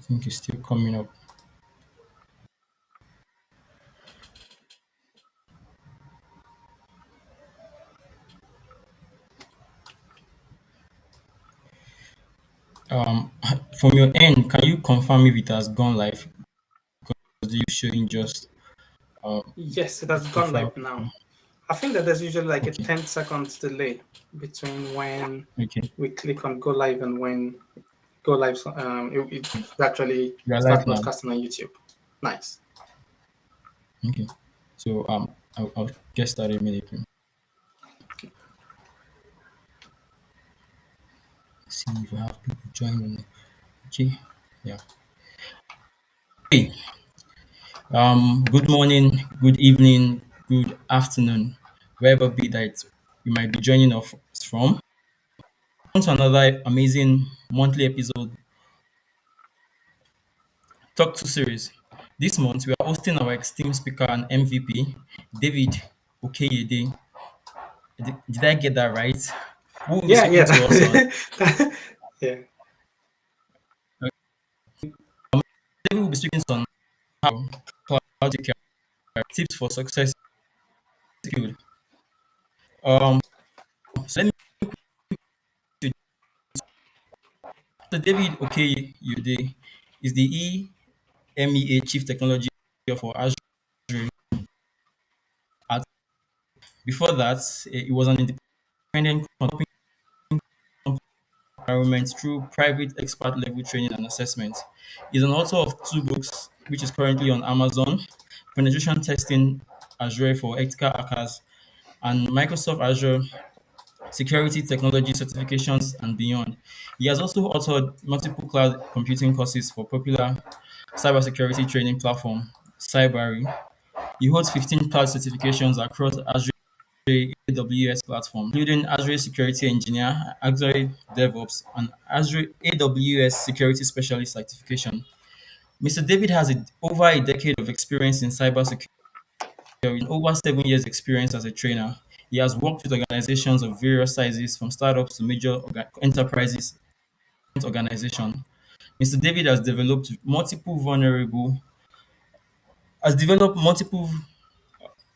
think it's still coming up. Um, from your end, can you confirm if it has gone live? Because you showing just Yes, it the has gone profile live picture. now. I think that there's usually like a Okay, 10 seconds delay between when okay. we click on go live and when go live it actually We are start live now. broadcasting on YouTube. Nice. Okay. So I'll get started immediately. See if I have people joining. Okay. Yeah. Hey, good morning, good evening, good afternoon, wherever be that you might be joining us from. On to another amazing monthly episode Talk2Series. This month we are hosting our esteemed speaker and MVP, David Okeyode. Did I get that right? Who will be Yeah, speaking yeah. to us on Yeah. David will be speaking on how cloud security tips for success field. Um, so let me so David Okeyode is the EMEA Chief Technology Officer for Azure. At, before that, he was an independent consulting environment through private expert level training and assessment. He's an author of two books, which is currently on Amazon: Penetration Testing Azure for Ethical Hackers and Microsoft Azure Security Technology Certifications and beyond. He has also authored multiple cloud computing courses for popular cybersecurity training platform Cybery. He holds 15 cloud certifications across Azure AWS platform, including Azure Security Engineer, Azure DevOps, and Azure AWS Security Specialist certification. Mr. David has over a decade of experience in cybersecurity and over 7 years experience as a trainer. He has worked with organizations of various sizes, from startups to major enterprises organizations. Mr. David has developed multiple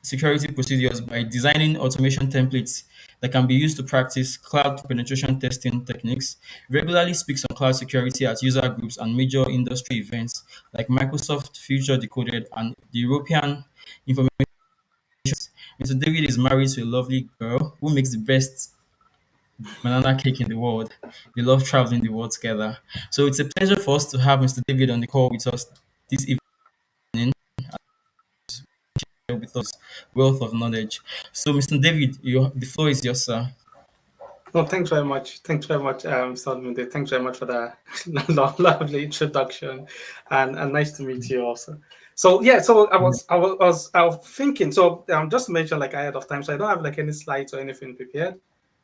security procedures by designing automation templates that can be used to practice cloud penetration testing techniques, regularly speaks on cloud security at user groups and major industry events like Microsoft Future Decoded and the European Information. Mr. David is married to a lovely girl who makes the best banana cake in the world. They love traveling the world together. So it's a pleasure for us to have Mr. David on the call with us this evening with us wealth of knowledge. So, Mr. David, the floor is yours, sir. No, thanks very much. Thanks very much, Solomon. Thanks very much for that lovely introduction, and nice to meet you also. So yeah, so I was thinking. So just to mention like ahead of time, so I don't have like any slides or anything prepared.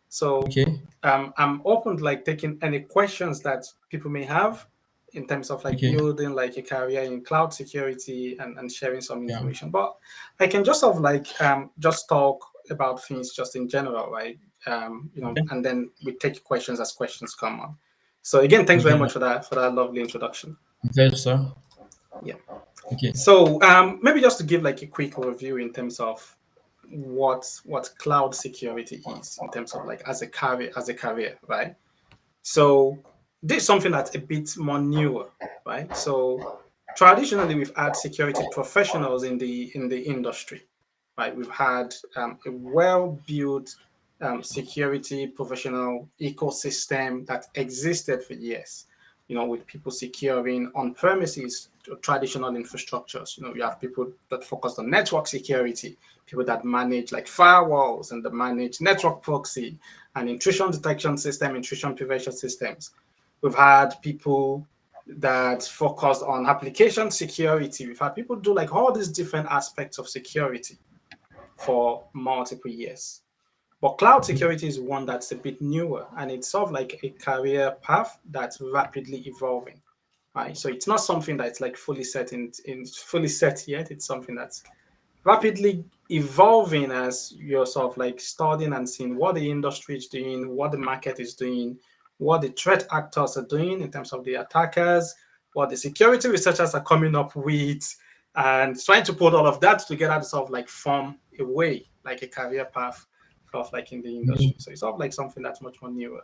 So Okay, I'm open to like taking any questions that people may have in terms of like okay, building like a career in cloud security and sharing some yeah, information. But I can just sort of like just talk about things just in general, right? okay, And then we take questions as questions come up. So again, thanks very okay, much for that lovely introduction. pleasure, sir. Yeah. Okay, So maybe just to give like a quick overview in terms of what cloud security is in terms of like as a career, right? So this is something that's a bit more newer, right? So traditionally, we've had security professionals in the industry, right? We've had a well-built security professional ecosystem that existed for years. With people securing on-premises traditional infrastructures. You have people that focus on network security, people that manage like firewalls and that manage network proxy and intrusion detection system, intrusion prevention systems. We've had people that focused on application security. We've had people do like all these different aspects of security for multiple years. But cloud security is one that's a bit newer and it's sort of like a career path that's rapidly evolving. Right. So it's not something that's like fully fully set yet. It's something that's rapidly evolving as you're sort of like studying and seeing what the industry is doing, what the market is doing, what the threat actors are doing in terms of the attackers, what the security researchers are coming up with, and trying to put all of that together to sort of like form a way, like a career path, sort of like in the industry. Okay. So it's sort of like something that's much more newer.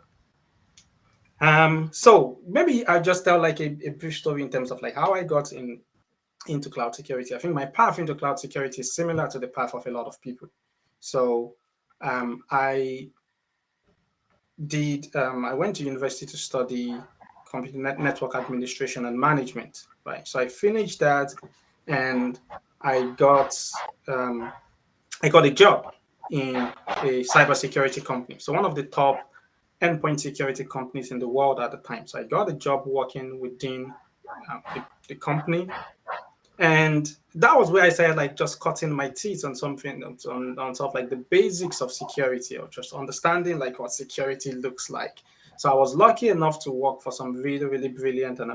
So maybe I'll just tell like a brief story in terms of like how I got into cloud security. I think my path into cloud security is similar to the path of a lot of people. So I I went to university to study computer network administration and management, right? So I finished that, and I got um, I got a job in a cybersecurity company. So one of the top endpoint security companies in the world at the time. So I got a job working within the company, and that was where I started like just cutting my teeth on something on sort of like the basics of security, or just understanding like what security looks like. So I was lucky enough to work for some really, really brilliant and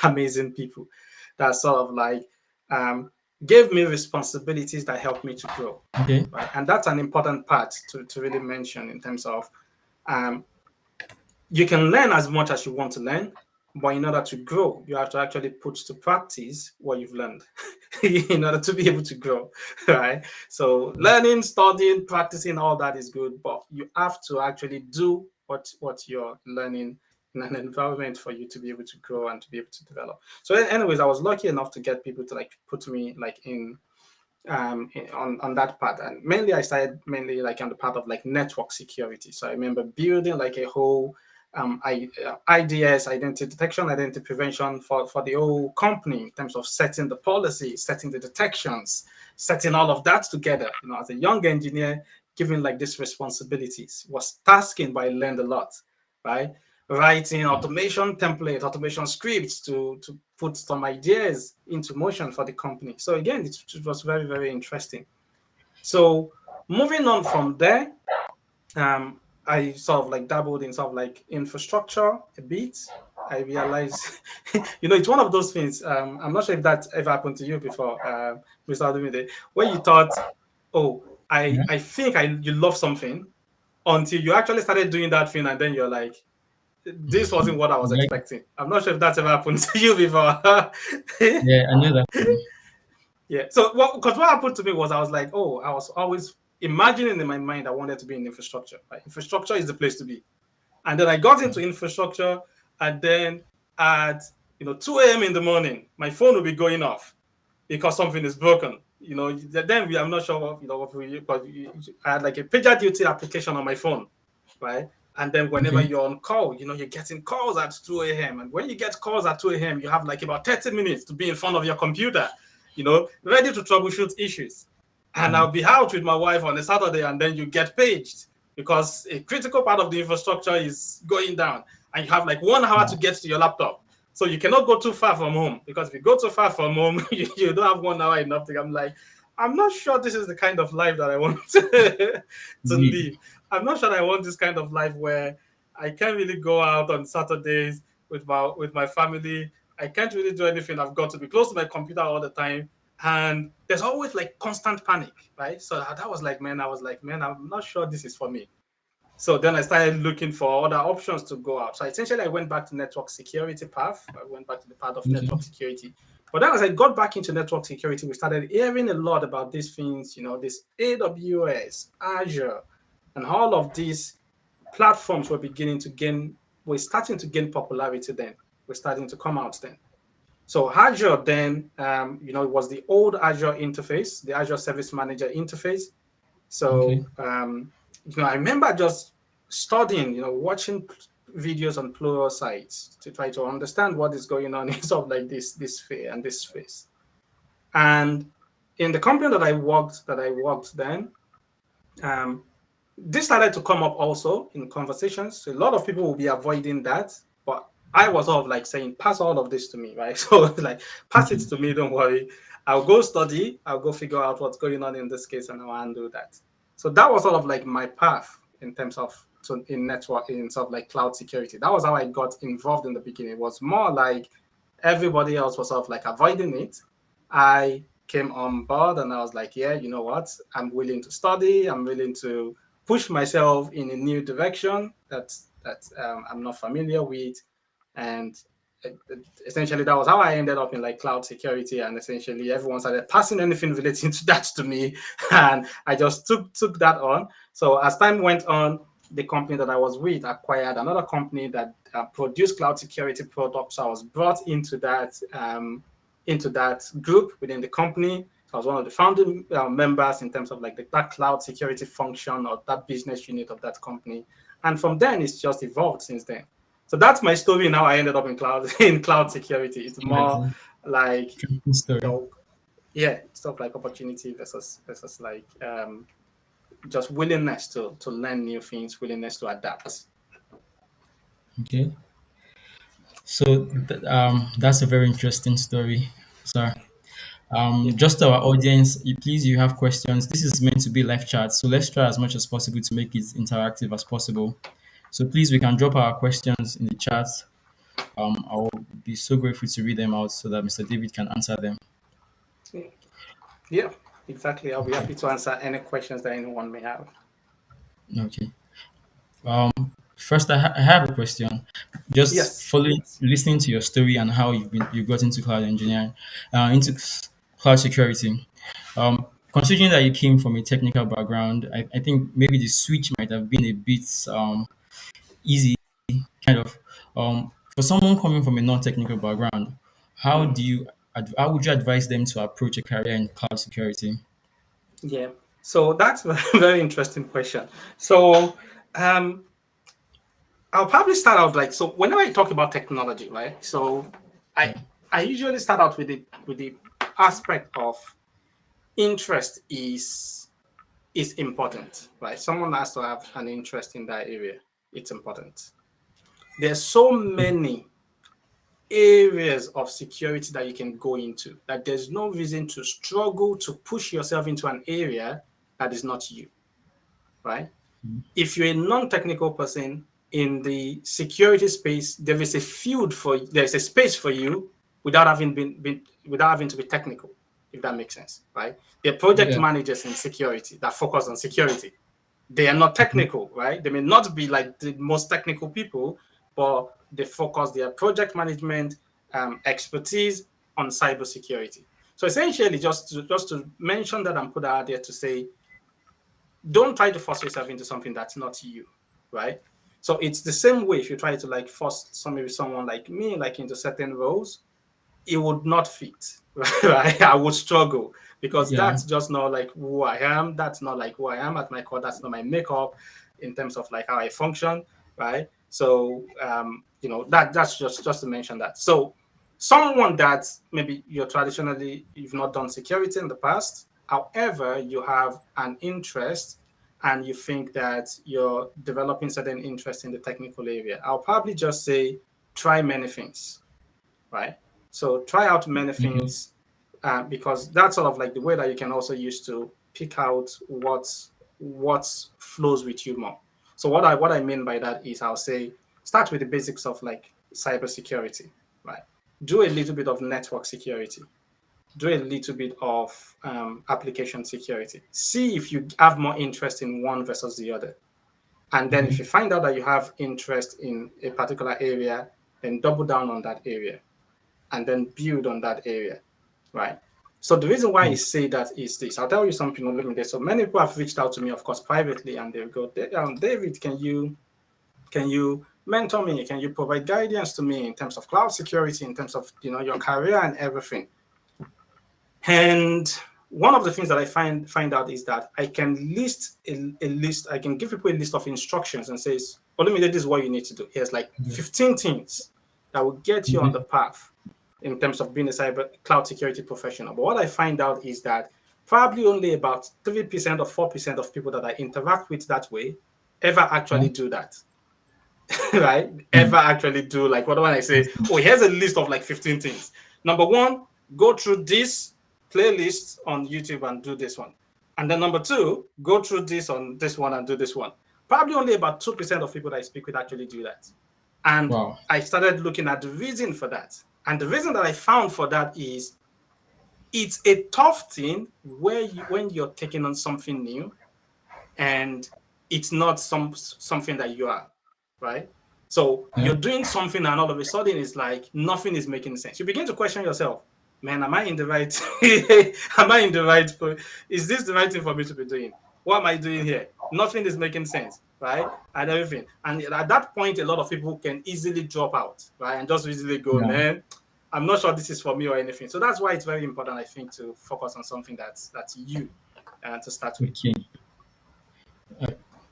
amazing people that sort of like um, gave me responsibilities that helped me to grow, Okay. right? And that's an important part to really mention in terms of um, you can learn as much as you want to learn, but in order to grow, you have to actually put to practice what you've learned in order to be able to grow, right? So learning, studying, practicing, all that is good, but you have to actually do what you're learning in an environment for you to be able to grow and to be able to develop. So anyways, I was lucky enough to get people to like put me like on that part, and mainly I started mainly like on the part of like network security. So I remember building like a whole IDS, identity detection, identity prevention for the whole company in terms of setting the policy, setting the detections, setting all of that together. You know, as a young engineer, given like these responsibilities was tasking, but I learned a lot, right? Writing automation template, automation scripts to put some ideas into motion for the company. So again, it was very, very interesting. So moving on from there, I sort of like dabbled in sort of like infrastructure a bit. I realized, it's one of those things. I'm not sure if that ever happened to you before, Mr. Olumide, where you thought, oh, Yeah. I think you love something until you actually started doing that thing, and then you're like, this wasn't what I was Like, expecting. I'm not sure if that's ever happened to you before. yeah, I know that feeling. Yeah. So, because what happened to me was I was like, oh, I was always imagining in my mind I wanted to be in infrastructure. Right? Infrastructure is the place to be. And then I got into infrastructure, and then at 2 a.m. in the morning, my phone will be going off because something is broken. Then I'm not sure what we, but I had like a pager duty application on my phone, right? And then whenever Okay. you're on call, you're getting calls at 2 a.m. And when you get calls at 2 a.m., you have like about 30 minutes to be in front of your computer, ready to troubleshoot issues. And Mm. I'll be out with my wife on a Saturday, and then you get paged because a critical part of the infrastructure is going down, and you have like 1 hour to get to your laptop. So you cannot go too far from home, because if you go too far from home, you don't have 1 hour enough to. I'm like, I'm not sure this is the kind of life that I want to Indeed. live. I'm not sure I want this kind of life where I can't really go out on Saturdays with my family. I can't really do anything. I've got to be close to my computer all the time, and there's always like constant panic, right? So that was like, man, I was like, man, I'm not sure this is for me. So then I started looking for other options to go out. So essentially, I went back to network security path. I went back to the path of Okay. network security. But then as I got back into network security, we started hearing a lot about these things, this AWS, Azure, and all of these platforms were starting to gain popularity then. We're starting to come out then. So Azure then, it was the old Azure interface, the Azure Service Manager interface. Okay. So, I remember just studying, watching videos on plural sites to try to understand what is going on in sort of like this sphere and this space. And in the company that I worked then, um, this started to come up also in conversations. So a lot of people will be avoiding that, but I was sort of like saying, pass all of this to me, right? So like, pass it Okay. to me, don't worry. I'll go study, I'll go figure out what's going on in this case, and I'll handle that. So that was sort of like my path in terms of in network, in sort of like cloud security. That was how I got involved in the beginning. It was more like everybody else was sort of like avoiding it. I came on board, and I was like, yeah, you know what? I'm willing to study. I'm willing to push myself in a new direction that I'm not familiar with, and essentially that was how I ended up in like cloud security, and essentially everyone started passing anything relating to that to me, and I just took that on. So as time went on, the company that I was with acquired another company that produced cloud security products. So I was brought into that group within the company. So I was one of the founding members in terms of like that cloud security function or that business unit of that company. And from then, it's just evolved since then. So that's my story. Now I ended up in cloud in cloud security. It's more Exactly. like Interesting story. yeah, stuff like opportunity versus like just willingness to learn new things, willingness to adapt. Okay. So that's a very interesting story, sir. Yeah, Just to our audience, please, you have questions. This is meant to be live chat, so let's try as much as possible to make it interactive as possible. So please, we can drop our questions in the chat. I'll be so grateful to read them out so that Mr. David can answer them. yeah, exactly. I'll be happy to answer any questions that anyone may have. Okay. Um, First, I have a question. Just Yes, following, yes. listening to your story and how you got into cloud engineering, into cloud security. Considering that you came from a technical background, I think maybe the switch might have been a bit easy, kind of. For someone coming from a non-technical background, Hmm. how would you advise them to approach a career in cloud security? Yeah. So that's a very interesting question. So um, I'll probably start out like so. Whenever I talk about technology, right? So I Yeah. I usually start out with the aspect of interest is important, right? Someone has to have an interest in that area. It's important. There's so many areas of security that you can go into that there's no reason to struggle to push yourself into an area that is not you, right? If you're a non-technical person in the security space, there's a space for you without without having to be technical, if that makes sense, right? There are project Yeah. managers in security that focus on security. They are not technical, right? They may not be like the most technical people, but they focus their project management expertise on cybersecurity. So essentially, just to mention that and put that out there to say, don't try to force yourself into something that's not you, right? So it's the same way if you try to like force maybe someone like me like into certain roles, it would not fit, right? I would struggle because Yeah. that's just not like who I am. That's not like who I am at my core. That's not my makeup in terms of like how I function, right? So that's just to mention that. So someone that maybe you've not done security in the past, however, you have an interest and you think that you're developing certain interest in the technical area, I'll probably just say try many things, right? So try out many Okay. things because that's sort of like the way that you can also use to pick out what flows with you more. So what I mean by that is I'll say start with the basics of like cybersecurity, right? Do a little bit of network security. Do a little bit of application security. See if you have more interest in one versus the other. And then if Okay. you find out that you have interest in a particular area, then double down on that area and then build on that area, right? So the reason why I Oh, say that is this. I'll tell you something on limited. So many people have reached out to me, of course, privately, and they go, David, can you mentor me? Can you provide guidance to me in terms of cloud security, in terms of your career and everything? And one of the things that I find out is that I can list a list. I can give people a list of instructions and says, Olumide, this is what you need to do. Here's like okay. 15 things that will get you on Okay. the path in terms of being a cyber cloud security professional. But what I find out is that probably only about 3% or 4% of people that I interact with that way ever actually Well, do that. Right? hmm. Ever actually do like what when I say, oh, here's a list of like 15 things. Number one, go through this playlist on YouTube and do this one. And then number two, go through this on this one and do this one. Probably only about 2% of people that I speak with actually do that. And Wow. I started looking at the reason for that. And the reason that I found for that is it's a tough thing when you're taking on something new and it's not something that you are, right? So Yeah. you're doing something and all of a sudden it's like nothing is making sense. You begin to question yourself, man, am I in the right am I in the right is this the right thing for me to be doing? What am I doing here? Nothing is making sense, right? And everything. And at that point, a lot of people can easily drop out, right? And just easily go, Yeah. man, I'm not sure this is for me or anything. So that's why it's very important, I think, to focus on something that's you to start with. Okay. Uh,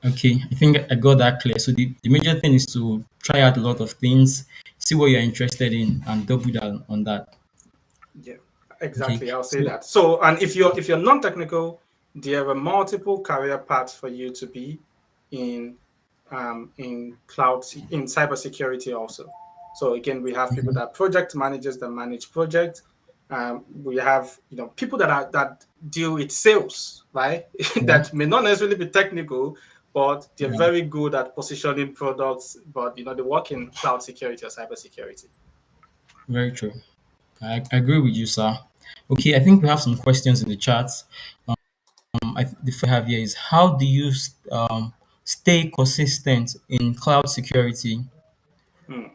okay. I think I got that clear. So the major thing is to try out a lot of things, see what you're interested in, and double down on that. Yeah, Okay. exactly. I'll say So that. So, and if you're non-technical, there are multiple career paths for you to be in in cloud in cybersecurity also. So again, we have people that are project managers that manage projects. We have people that deal with sales, right? yeah, That may not necessarily be technical, but they're yeah, very good at positioning products. But they work in cloud security or cybersecurity. very true. I agree with you, sir. Okay, I think we have some questions in the chat. The first I have here is how do you stay consistent in cloud security? Hmm.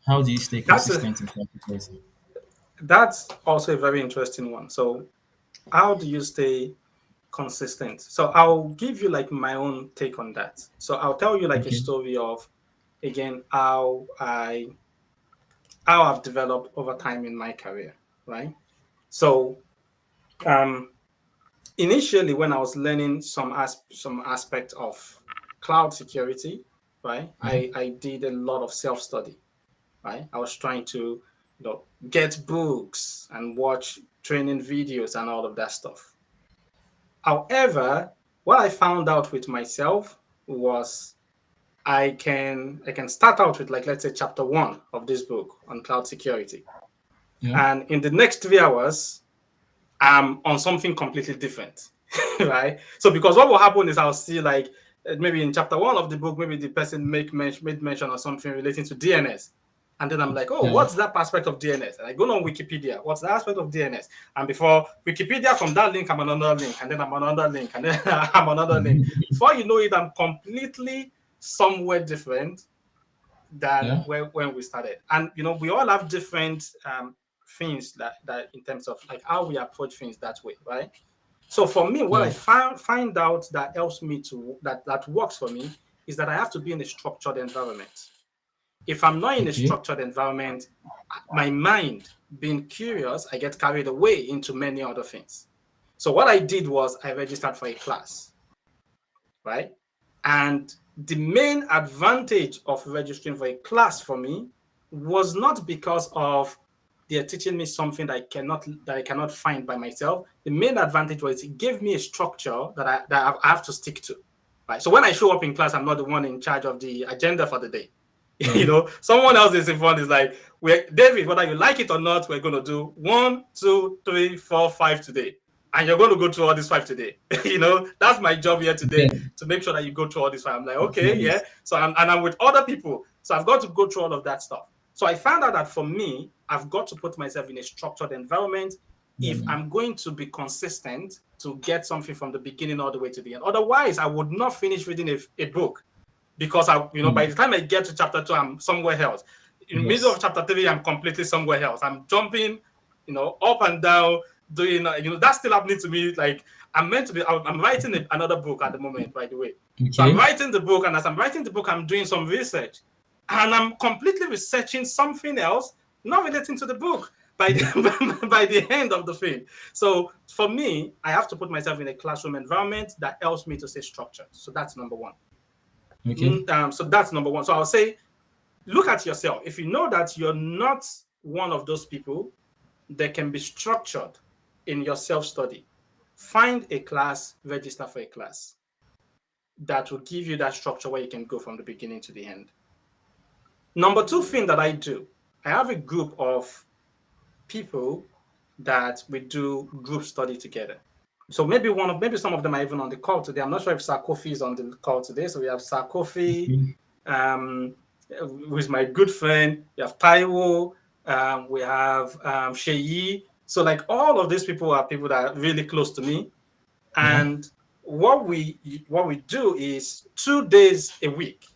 How do you stay That's a consistent in cloud security? That's also a very interesting one. So, how do you stay consistent? So, I'll give you like my own take on that. So, I'll tell you like a Okay, story of again how I've developed over time in my career, right? So, um, initially when I was learning some aspect of cloud security, right, yeah, I did a lot of self study, right? I was trying to, get books and watch training videos and all of that stuff. However, what I found out with myself was I can start out with like let's say chapter one of this book on cloud security, yeah, and in the next 3 hours, I'm on something completely different, right? So because what will happen is I'll see like maybe in chapter one of the book, maybe the person made mention of something relating to DNS. And then I'm like, oh, yeah, what's that aspect of DNS? And I go on Wikipedia. What's the aspect of DNS? And before Wikipedia, from that link, I'm on another link, and then I'm on another link, and then I'm on another link. Before you know it, I'm completely somewhere different than yeah, when we started. And we all have different things that in terms of like how we approach things that way, right? So for me, what I yeah. find out that helps me to that works for me is that I have to be in a structured environment. If I'm not in a Okay, structured environment, my mind being curious, I get carried away into many other things. So what I did was I registered for a class, right? And the main advantage of registering for a class for me was not because of they're teaching me something that I cannot find by myself. The main advantage was it gave me a structure that I have to stick to. Right. So when I show up in class, I'm not the one in charge of the agenda for the day. yeah, Someone else is in front is like, we're David, whether you like it or not, we're gonna do 1, 2, 3, 4, 5 today. And you're going to go through all these 5 today. That's my job here today yeah, to make sure that you go through all this 5. I'm like, okay, yeah. yes, So I'm with other people. So I've got to go through all of that stuff. So I found out that for me, I've got to put myself in a structured environment if yeah, I'm going to be consistent to get something from the beginning all the way to the end. Otherwise, I would not finish reading a book because by mm, the time I get to chapter 2, I'm somewhere else. In the middle yes, of chapter 3, I'm completely somewhere else. I'm jumping, up and down, doing, that's still happening to me. Like I'm meant to be, I'm writing another book at the moment, by the way. So I'm okay, writing the book, and as I'm writing the book, I'm doing some research, and I'm completely researching something else, not relating to the book. By the, by the end of the thing. So for me, I have to put myself in a classroom environment that helps me to stay structured. So that's number one. okay, So that's number one. So I'll say, look at yourself. If you know that you're not one of those people that can be structured in your self study, find a class, register for a class that will give you that structure where you can go from the beginning to the end. Number two thing that I do, I have a group of people that we do group study together. So maybe some of them are even on the call today. I'm not sure if Sir Kofi is on the call today. So we have Sir Kofi, okay, um, who is my good friend. We have Taiwo. We have Sheyi. So like all of these people are people that are really close to me. yeah, And what we do is 2 days a week.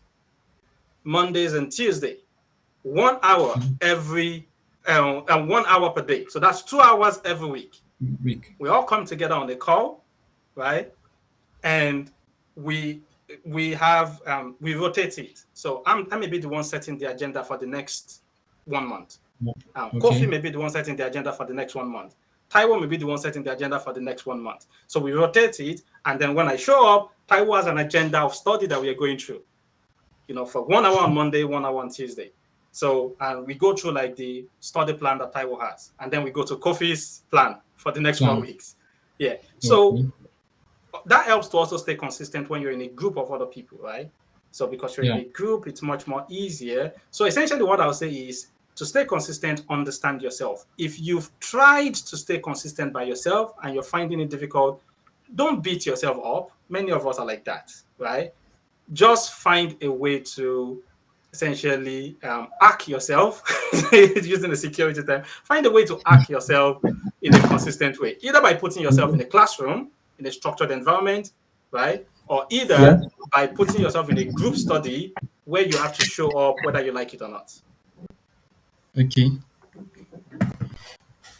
Mondays and Tuesday. 1 hour Okay. every and 1 hour per day. So that's 2 hours every week. Week. We all come together on the call, right? And we we rotate it. So I may be the one setting the agenda for the next 1 month. Kofi Okay. may be the one setting the agenda for the next 1 month. Taiwo may be the one setting the agenda for the next 1 month. So we rotate it, and then when I show up, Taiwo has an agenda of study that we are going through. For 1 hour on Monday, 1 hour on Tuesday. So and we go through like the study plan that Taiwo has, and then we go to Kofi's plan for the next 4 Plan. weeks. Yeah. So Okay. that helps to also stay consistent when you're in a group of other people, right? So because you're in Yeah. a group, it's much more easier. So essentially what I'll say is to stay consistent, understand yourself. If you've tried to stay consistent by yourself and you're finding it difficult, don't beat yourself up. Many of us are like that, right? Just find a way to essentially hack yourself using the security term. Find a way to hack yourself in a consistent way, either by putting yourself in a classroom in a structured environment, right? Or Yeah. either by putting yourself in a group study where you have to show up whether you like it or not. Okay.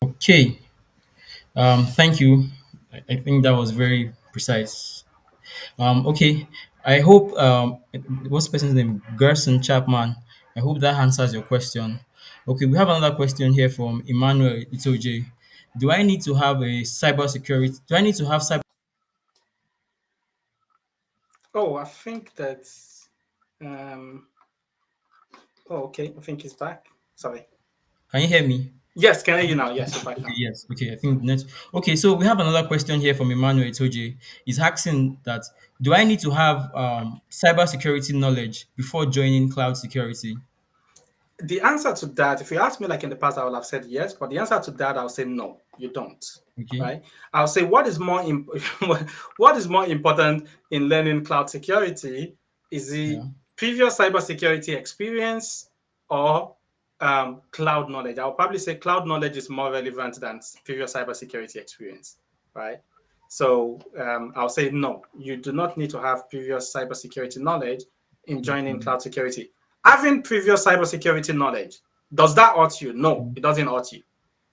Okay. Thank you. I think that was very precise. Okay. I hope what's the person's name? Gerson Chapman. I hope that answers your question. Okay, we have another question here from Emmanuel Itoje. Do I need to have a cyber security? Do I need to have cyber? Oh, I think that's um oh okay. I think he's back. Sorry. Can you hear me? Yes, can I hear you now? Yes, you're back Okay, now. yes. Okay, I think net. Okay, so we have another question here from Emmanuel Itoje. He's asking that do I need to have cyber security knowledge before joining cloud security? The answer to that, if you ask me like in the past, I would have said yes, but the answer to that, I'll say no, you don't. Okay. Right? I'll say what is more what is more important in learning cloud security is Yeah. the previous cybersecurity experience or cloud knowledge. I'll probably say cloud knowledge is more relevant than previous cybersecurity experience, right? So I'll say no, you do not need to have previous cybersecurity knowledge in joining cloud security. Having previous cybersecurity knowledge, does that hurt you? No, it doesn't hurt you.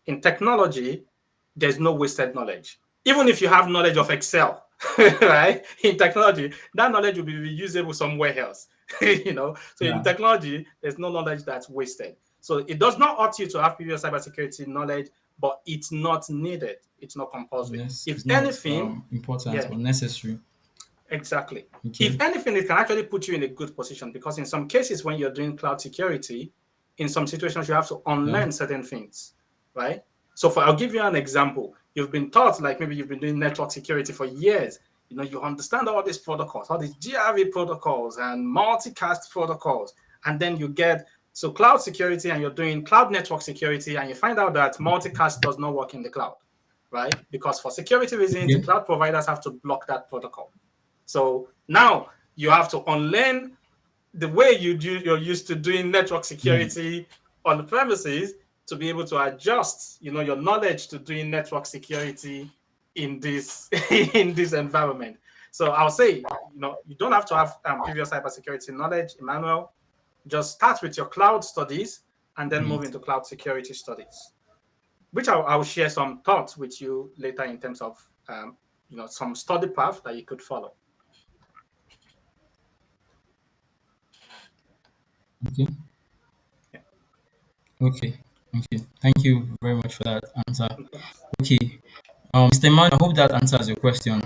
In technology, there's no wasted knowledge. Even if you have knowledge of Excel, right? In technology, that knowledge will be reusable somewhere else. So in Yeah. technology, there's no knowledge that's wasted. So it does not hurt you to have previous cybersecurity knowledge, but it's not needed. It's not compulsory. Yes, If it's not anything, important yeah, or necessary. exactly. Okay. If anything, it can actually put you in a good position because in some cases, when you're doing cloud security, in some situations, you have to Yeah. unlearn certain things, right? So I'll give you an example. You've been taught, like maybe you've been doing network security for years. You understand all these protocols, all these GRV protocols and multicast protocols. And then you get so cloud security and you're doing cloud network security and you find out that multicast does not work in the cloud, right? Because for security reasons, the Okay. cloud providers have to block that protocol. So now you have to unlearn the way you're used to doing network Yeah. security on the premises to be able to adjust, your knowledge to doing network security in this in this environment. So I'll say, you don't have to have previous cybersecurity knowledge, Emmanuel. Just start with your cloud studies and then move Great. into cloud security studies, which I'll share some thoughts with you later in terms of some study path that you could follow. Okay. Yeah. Okay. Okay. Thank you very much for that answer. Okay. Okay. Mr. Man, I hope that answers your question.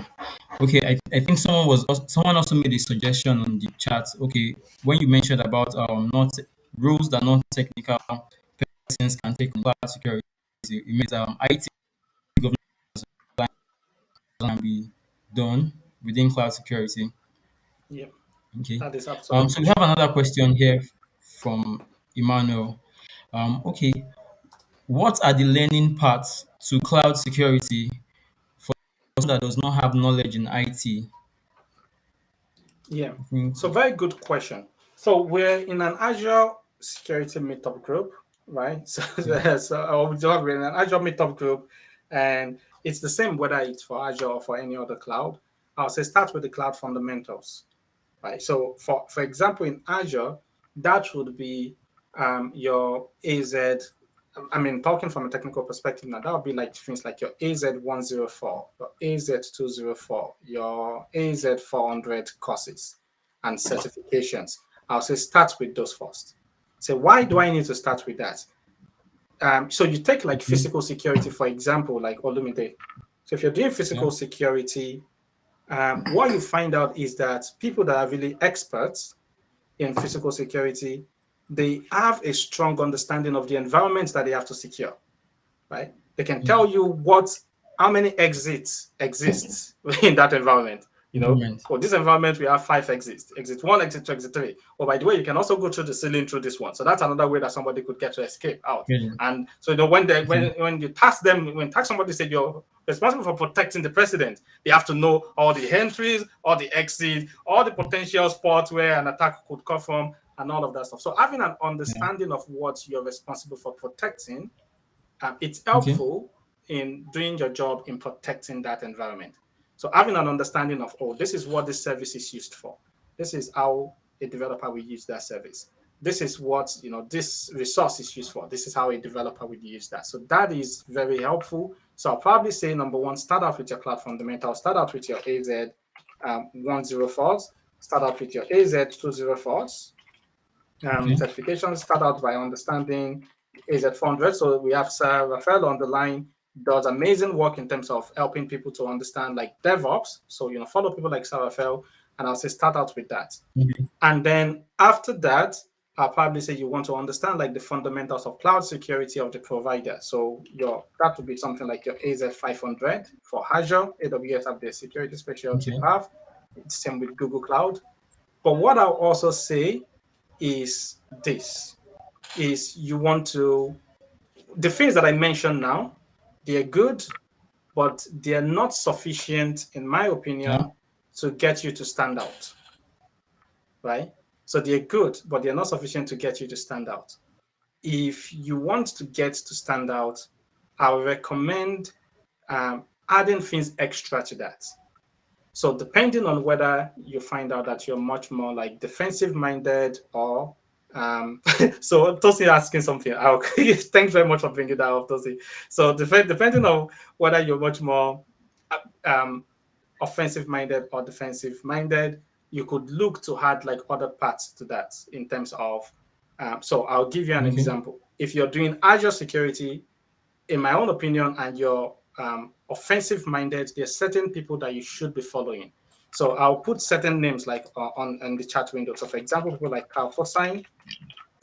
Okay, I think someone also made a suggestion on the chat. Okay, when you mentioned about not rules that non-technical persons can take on cloud security, it means IT governance can be done within cloud security. Yeah, Okay. that is So absolutely we have true. another question here from Emmanuel. Okay, what are the learning paths to cloud security for someone that does not have knowledge in IT? Yeah. I think So very good question. So we're in an Azure security meetup group, right? So, yeah. we're in an Azure meetup group, and it's the same whether it's for Azure or for any other cloud. I'll say start with the cloud fundamentals, right? So for example, in Azure, that would be your AZ. I mean, talking from a technical perspective now, that would be like things like your AZ104, your AZ204, your AZ400 courses and certifications. I'll say start with those first. So why do I need to start with that? So you take like Okay. physical security, for example, like Olumide. So if you're doing Yeah. physical security, what you find out is that people that are really experts in physical security, they have a strong understanding of the environment that they have to secure, right? They can Yeah. tell you how many exits exist in that environment. Environment. For this environment, we have 5 exits: exit one, exit two, exit three. Oh, by the way, you can also go through the ceiling through this one. So that's another way that somebody could get to escape out. Really. And so when they Okay. when you task them, when task somebody said you're responsible for protecting the president, they have to know all the entries, all the exits, all the potential spots where an attack could come from, and all of that stuff. So having an Yeah. understanding of what you're responsible for protecting, it's Okay. helpful in doing your job in protecting that environment. So having an understanding of, oh, this is what this service is used for. This is how a developer will use that service. This is what this resource is used for. This is how a developer would use that. So that is very helpful. So I'll probably say number one, start out with your cloud fundamentals. Start out with your AZ 104s. Start out with your AZ 204s. Okay. Certifications. Start out by understanding AZ400. So we have Sir Rafael on the line, does amazing work in terms of helping people to understand like DevOps. So, follow people like Sir Rafael, and I'll say start out with that. Okay. And then after that, I'll probably say you want to understand like the fundamentals of cloud security of the provider. So that would be something like your AZ500 for Azure. AWS have their security specialty Okay. path. It's same with Google Cloud. But what I'll also say is this is you want to the things that I mentioned now, they're good, but they're not sufficient, in my Yeah. opinion, to get you to stand out, right? So they're good, but they're not sufficient to get you to stand out. If you want to get to stand out, I would recommend adding things extra to that. So depending on whether you find out that you're much more like defensive minded or so Tosi asking something. Thanks very much for bringing that up, Tosi. So depending on whether you're much more um, offensive minded or defensive minded, you could look to add like other parts to that in terms of. So I'll give you an Okay. example. If you're doing Azure security, in my own opinion, and you're offensive minded, there's certain people that you should be following. So I'll put certain names like on the chat window. So for example, people like Carl Forsyth.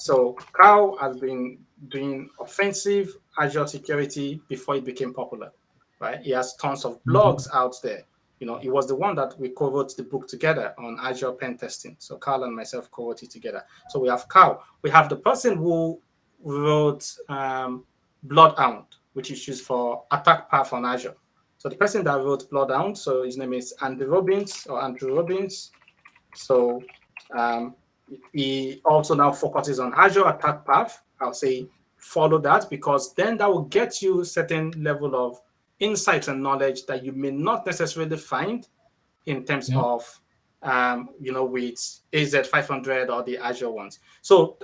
So Carl has been doing offensive Azure security before it became popular, right? He has tons of Okay. blogs out there. He was the one that we co-wrote the book together on Azure pen testing. So Carl and myself co-wrote it together. So we have Carl. We have the person who wrote Bloodhound, which is used for attack path on Azure. So the person that wrote Bloodhound, so his name is Andrew Robbins. So um, he also now focuses on Azure attack path. I'll say follow that, because then that will get you certain level of insight and knowledge that you may not necessarily find in terms Yeah. of with AZ500 or the Azure ones. So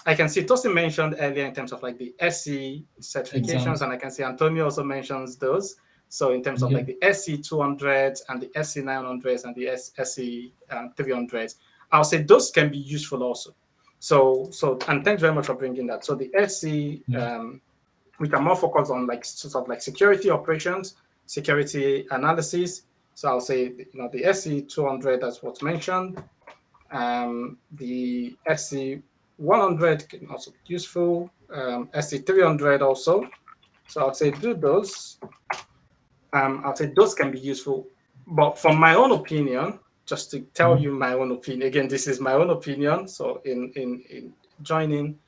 I can see Tosin mentioned earlier in terms of like the SC certifications, Exams. and I can see Antonio also mentions those. So in terms of like Okay. the SC 200s and the SC 900s and the SC 300s, I'll say those can be useful also. So and thanks very much for bringing that. So the SC Yeah. we can more focus on like sort of like security operations, security analysis. So I'll say the SC 200 as what's mentioned. The SC 100 can also be useful. SC 300 also. So I'll say do those. I'll say those can be useful. But from my own opinion, just to tell Mhm. you my own opinion, again, this is my own opinion. So in joining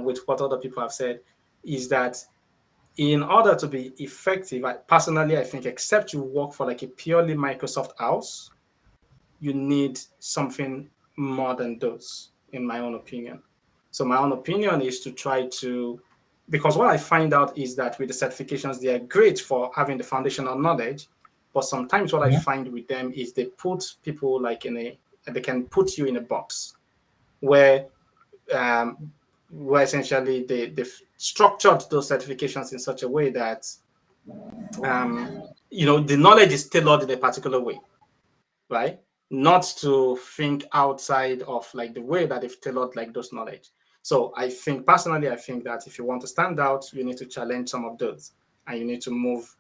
with what other people have said, is that in order to be effective, I think, except you work for like a purely Microsoft house, you need something more than those, in my own opinion. So my own opinion is to try to, because what I find out is that with the certifications, they are great for having the foundational knowledge, but sometimes what I Yeah. find with them is they put people like they can put you in a box where where essentially they've structured those certifications in such a way that the knowledge is tailored in a particular way, right? Not to think outside of like the way that they've tailored like those knowledge. So I think personally, I think that if you want to stand out, you need to challenge some of those and you need to move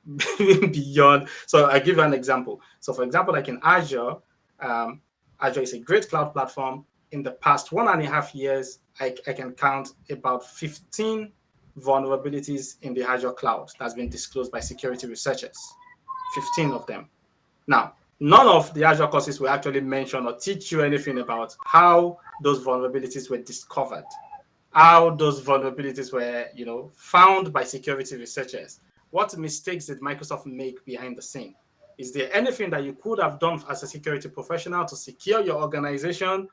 beyond. So I give you an example. So for example, like in Azure, Azure is a great cloud platform. In the past 1.5 years, I can count about 15 vulnerabilities in the Azure cloud that's been disclosed by security researchers. 15 of them. Now, none of the Azure courses will actually mention or teach you anything about how those vulnerabilities were discovered, how those vulnerabilities were, found by security researchers. What mistakes did Microsoft make behind the scene? Is there anything that you could have done as a security professional to secure your organization,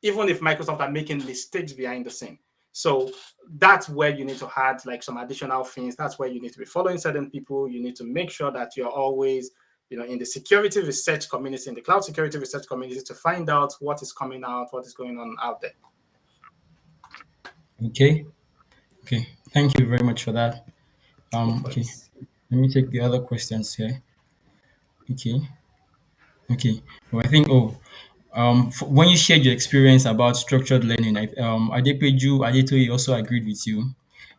even if Microsoft are making mistakes behind the scene? So that's where you need to add like some additional things. That's where you need to be following certain people. You need to make sure that you're always, in the security research community, in the cloud security research community, to find out what is coming out, what is going on out there. Okay. Okay. Thank you very much for that. Of Okay. course. Let me take the other questions here. Okay. Okay. Well, I think. Oh, when you shared your experience about structured learning, Adepeju also agreed with you.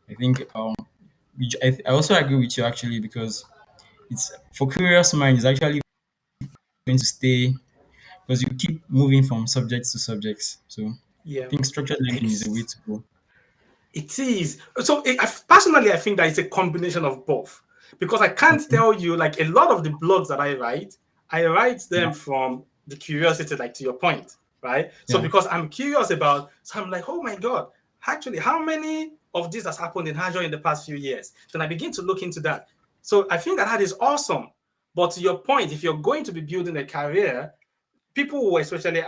I think I also agree with you actually because it's for curious mind. It's actually going to stay because you keep moving from subjects to subjects. So I Yeah. think structured learning is a way to go. It is. So personally, I think that it's a combination of both because I can't Okay. tell you like a lot of the blogs that I write Yeah. them from the curiosity, like to your point, right? So Yeah. because I'm curious about, so I'm like, oh my God, actually, how many of this has happened in Azure in the past few years? Then I begin to look into that. So I think that is awesome. But to your point, if you're going to be building a career, people will especially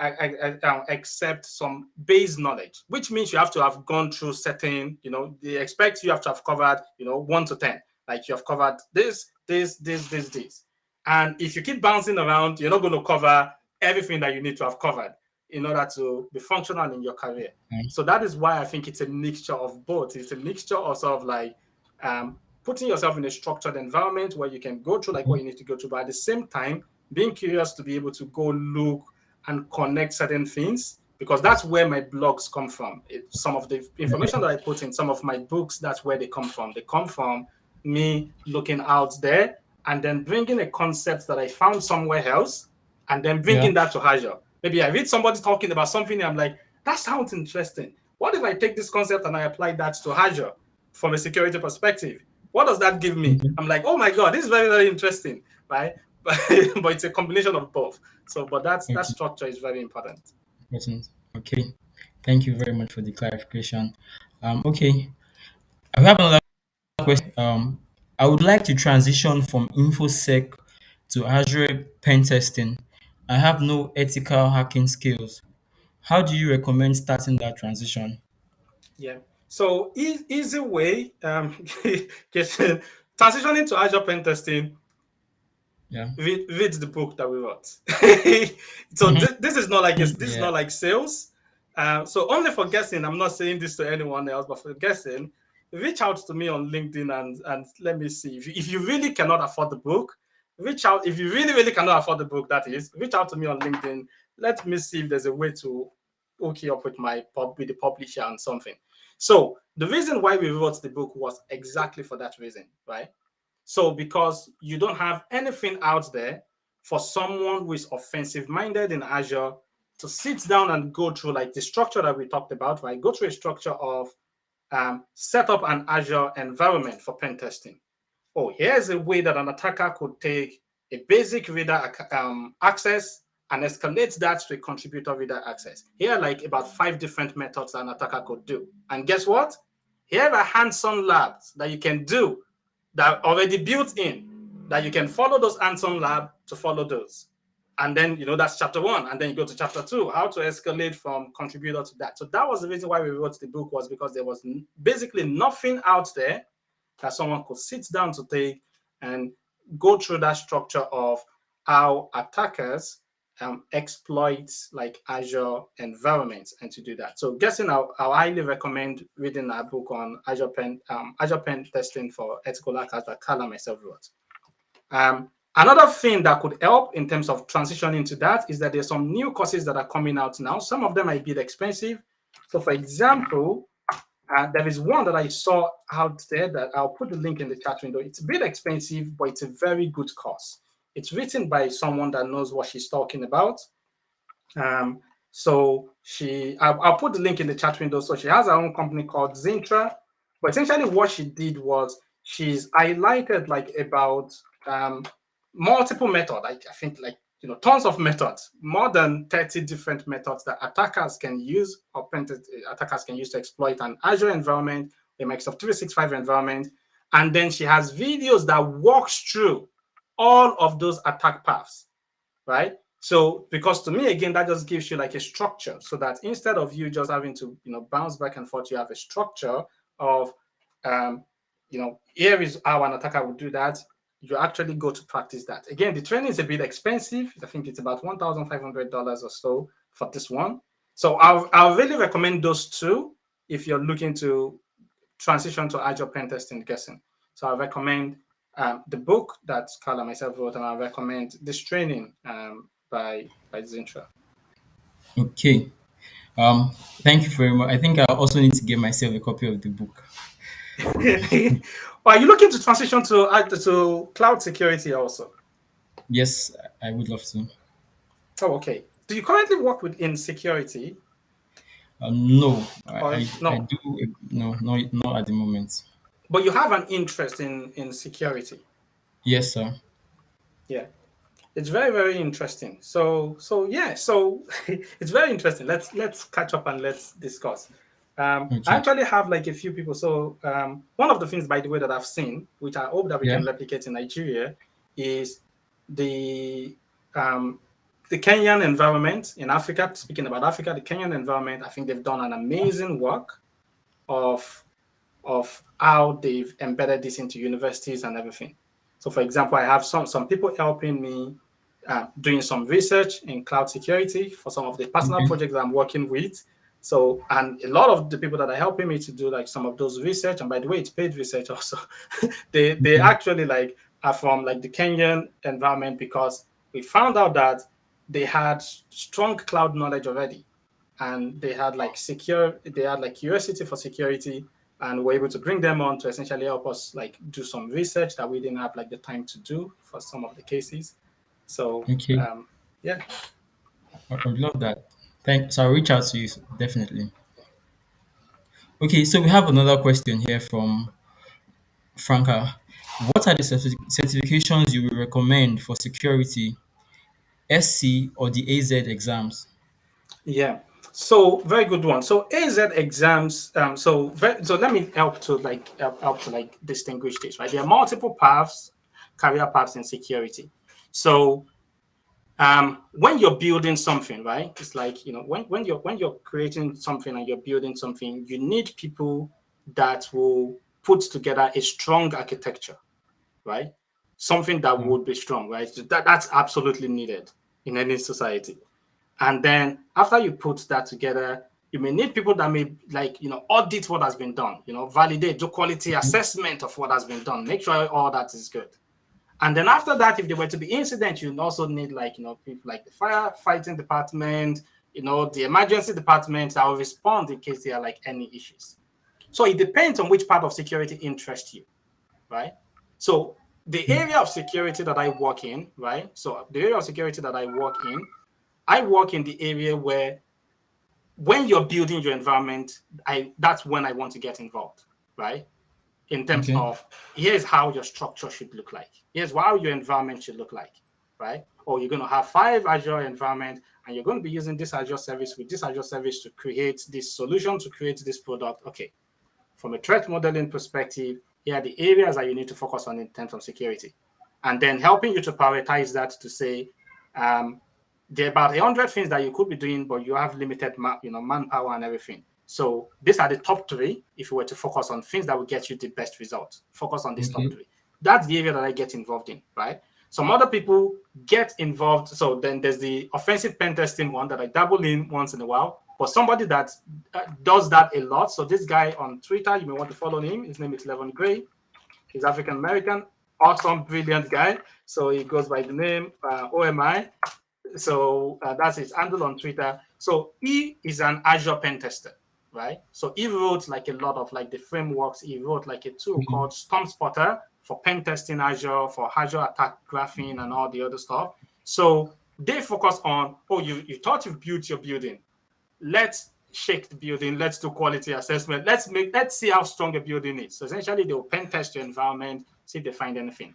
accept some base knowledge, which means you have to have gone through certain, they expect you have to have covered, 1 to 10, like you have covered this. And if you keep bouncing around, you're not going to cover everything that you need to have covered in order to be functional in your career. Mm. So that is why I think it's a mixture of both. It's a mixture of sort of like putting yourself in a structured environment where you can go through like what you need to go through, but at the same time, being curious to be able to go look and connect certain things because that's where my blogs come from. Some of the information that I put in some of my books, that's where they come from. They come from me looking out there and then bringing a concept that I found somewhere else and then Yeah. bringing that to Azure. Maybe I read somebody talking about something and I'm like, that sounds interesting. What if I take this concept and I apply that to Azure from a security perspective? What does that give me? Okay. I'm like, oh my God, this is very, very interesting, right? But it's a combination of both. So, but that Okay. structure is very important. Important. Okay. Thank you very much for the clarification. Okay. I have another question. I would like to transition from InfoSec to Azure pen testing. I have no ethical hacking skills. How do you recommend starting that transition? Yeah. So easy way, transitioning to Azure pen testing. Yeah. Read the book that we wrote. So this is not like this is Yeah. not like sales. So only for guessing, I'm not saying this to anyone else, but for guessing, reach out to me on LinkedIn and let me see if you really cannot afford the book. Reach out if you really cannot afford the book. That is, reach out to me on LinkedIn. Let me see if there's a way to hook you up with with the publisher and something. So the reason why we wrote the book was exactly for that reason, right? So because you don't have anything out there for someone who is offensive minded in Azure to sit down and go through like the structure that we talked about, right? Go through a structure of set up an Azure environment for pen testing. Oh, here's a way that an attacker could take a basic reader access and escalate that to a contributor reader access. Here are like about 5 different methods an attacker could do. And guess what? Here are hands-on labs that you can do that are already built in, that you can follow those hands-on lab to follow those. And then, that's chapter 1. And then you go to chapter 2, how to escalate from contributor to that. So that was the reason why we wrote the book, was because there was basically nothing out there that someone could sit down to take and go through that structure of how attackers exploit like Azure environments and to do that. So guessing, I'll highly recommend reading a book on Azure pen testing for ethical hackers that Carl and myself wrote. Another thing that could help in terms of transitioning to that is that there's some new courses that are coming out now. Some of them might be expensive. So for example, there is one that I saw out there that I'll put the link in the chat window. It's a bit expensive, but it's a very good course. It's written by someone that knows what she's talking about. So I'll put the link in the chat window. So she has her own company called Zintra. But essentially what she did was she's highlighted like about multiple methods. Like I think like, tons of methods, more than 30 different methods that attackers can use or attackers can use to exploit an Azure environment, a Microsoft 365 environment. And then she has videos that walks through all of those attack paths, right? So, because to me, again, that just gives you like a structure so that instead of you just having to, bounce back and forth, you have a structure of, here is how an attacker would do that. You actually go to practice that. Again, the training is a bit expensive. I think it's about $1,500 or so for this one. So I'll really recommend those two if you're looking to transition to Azure pen testing guessing. So I recommend the book that Carl and myself wrote, and I recommend this training by Zintra. Okay. Thank you very much. I think I also need to get myself a copy of the book. Are you looking to transition to cloud security also? Yes, I would love to. Oh, okay. Do you currently work within security? No, No. I do no, not at the moment. But you have an interest in security. Yes, sir. Yeah. It's very, very interesting. So it's very interesting. Let's catch up and let's discuss. I Okay. actually have like a few people. So one of the things, by the way, that I've seen, which I hope that we Yeah. can replicate in Nigeria, is the Kenyan environment in Africa. Speaking about Africa, the Kenyan environment, I think they've done an amazing work of how they've embedded this into universities and everything. So, for example, I have some people helping me doing some research in cloud security for some of the personal Okay. projects that I'm working with. So, and a lot of the people that are helping me to do like some of those research, and by the way, it's paid research also. they Okay. actually like are from like the Kenyan environment because we found out that they had strong cloud knowledge already, and they had like curiosity for security, and we're able to bring them on to essentially help us like do some research that we didn't have like the time to do for some of the cases. So Okay. yeah. I would love that. So I'll reach out to you definitely. Okay, so we have another question here from Franca. What are the certifications you will recommend for security, SC or the AZ exams? Yeah. So very good one. So AZ exams. So let me help to like distinguish this. Right, there are multiple paths, career paths in security. So when you're building something, right, it's like when you're creating something and you're building something, you need people that will put together a strong architecture, right? Something that Yeah. would be strong, right? So that's absolutely needed in any society. And then after you put that together, you may need people that may audit what has been done, validate, do quality assessment of what has been done, make sure all that is good. And then after that, if there were to be incidents, you also need people like the firefighting department, the emergency department that will respond in case there are like any issues. So it depends on which part of security interests you, right? So the area of security that I work in, right? So the area of security that I work in the area where when you're building your environment, that's when I want to get involved, right? In terms Okay. of here's how your structure should look like. Here's how your environment should look like, right? Or you're going to have 5 Azure environment and you're going to be using this Azure service with this Azure service to create this solution, to create this product. Okay. From a threat modeling perspective, here are the areas that you need to focus on in terms of security. And then helping you to prioritize that to say, there are about 100 things that you could be doing, but you have limited manpower and everything. So these are the top 3. If you were to focus on things that will get you the best result, focus on these top Okay. 3. That's the area that I get involved in, right? Some other people get involved. So then there's the offensive pen testing one that I dabble in once in a while. But somebody that does that a lot. So this guy on Twitter, you may want to follow him. His name is Levon Gray. He's African American, awesome, brilliant guy. So he goes by the name OMI. So that's his handle on Twitter. So he is an Azure pen tester, right? So he wrote like a lot of like the frameworks. He wrote like a tool called Storm Spotter for pen testing Azure, for Azure attack graphing and all the other stuff. So they focus on, oh, you thought you've built your building. Let's shake the building. Let's do quality assessment. Let's see how strong a building is. So essentially, they'll pen test your environment, see if they find anything.